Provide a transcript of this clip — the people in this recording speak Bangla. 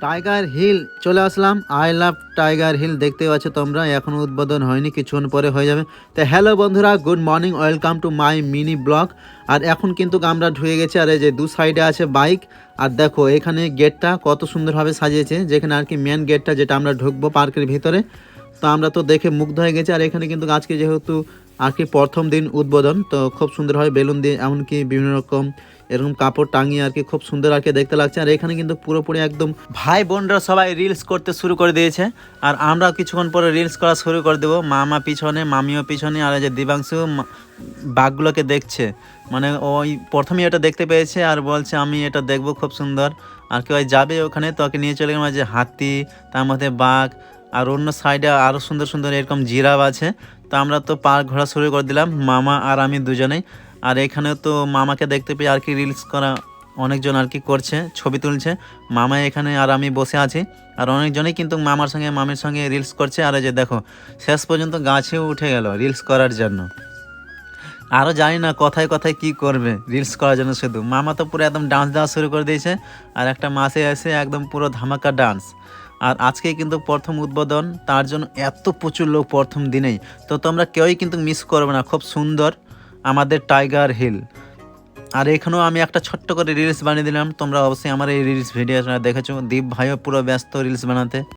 টাইগার হিল চলে আসলাম। আই লাভ টাইগার হিল দেখতে পাচ্ছ তোমরা, এখনো উদ্বোধন হয়নি, কিছুক্ষণ পরে হয়ে যাবে। তো হ্যালো বন্ধুরা, good morning, welcome to my mini blog. আর এখন কিন্তু আমরা ঢুকে গেছি, আর এই যে দু সাইডে আছে বাইক। আর দেখো এখানে গেটটা কত সুন্দরভাবে সাজিয়েছে, যেখানে আর কি মেন গেটটা, যেটা আমরা ঢুকবো পার্কের ভিতরে। তো আমরা তো দেখে মুগ্ধ হয়ে গেছি। আর এখানে কিন্তু আজকে যেহেতু আর কি প্রথম দিন উদ্বোধন, তো খুব সুন্দরভাবে বেলুন দিয়ে এমনকি বিভিন্ন রকম এরকম কাপড় টাঙিয়ে আর কি খুব সুন্দর আর কি দেখতে লাগছে। আর এখানে কিন্তু পুরোপুরি একদম ভাই বোনরা সবাই রিলস করতে শুরু করে দিয়েছে। আর আমরা কিছুক্ষণ পরে রিলস করা শুরু করে দেবো। মামা পিছনে, মামিও পিছনে, আর এই যে দিবাংশু বাঘগুলোকে দেখছে। মানে ওই প্রথমেই এটা দেখতে পেয়েছে আর বলছে আমি এটা দেখবো, খুব সুন্দর। আর কি ওই যাবে ওখানে, তো ওকে নিয়ে চলে গেলাম। যে হাতি, তার মধ্যে বাঘ, আর অন্য সাইডে আরও সুন্দর সুন্দর এরকম জিরাফ আছে। তো আমরা তো পার্ক ঘোরা শুরু করে দিলাম, মামা আর আমি দুজনেই। আর এখানেও তো মামাকে দেখতে পেয়ে আর কি রিলস করা অনেকজন আর কি করছে, ছবি তুলছে। মামা এখানে আর আমি বসে আছি, আর অনেকজনেই কিন্তু মামার সঙ্গে মামির সঙ্গে রিলস করছে। আর এই যে দেখো শেষ পর্যন্ত গাছেও উঠে গেল রিলস করার জন্য। আরও জানি না কথায় কথায় কি করবে রিলস করার জন্য, শুধু মামা তো পুরো একদম ডান্স দেওয়া শুরু করে দিয়েছে। আর একটা মাসে এসে একদম পুরো ধামাকা ডান্স। আর আজকে কিন্তু প্রথম উদ্বোধন, তার জন্য এত প্রচুর লোক প্রথম দিনেই। তো তোমরা কেউই কিন্তু মিস করবে না, খুব সুন্দর আমাদের টাইগার হিল। আর এখানেও আমি একটা ছোট্ট করে রিলস বানিয়ে দিলাম, তোমরা অবশ্যই আমার এই রিলস ভিডিও দেখেছো। দীপ ভাইও পুরো ব্যস্ত রিলস বানাতে।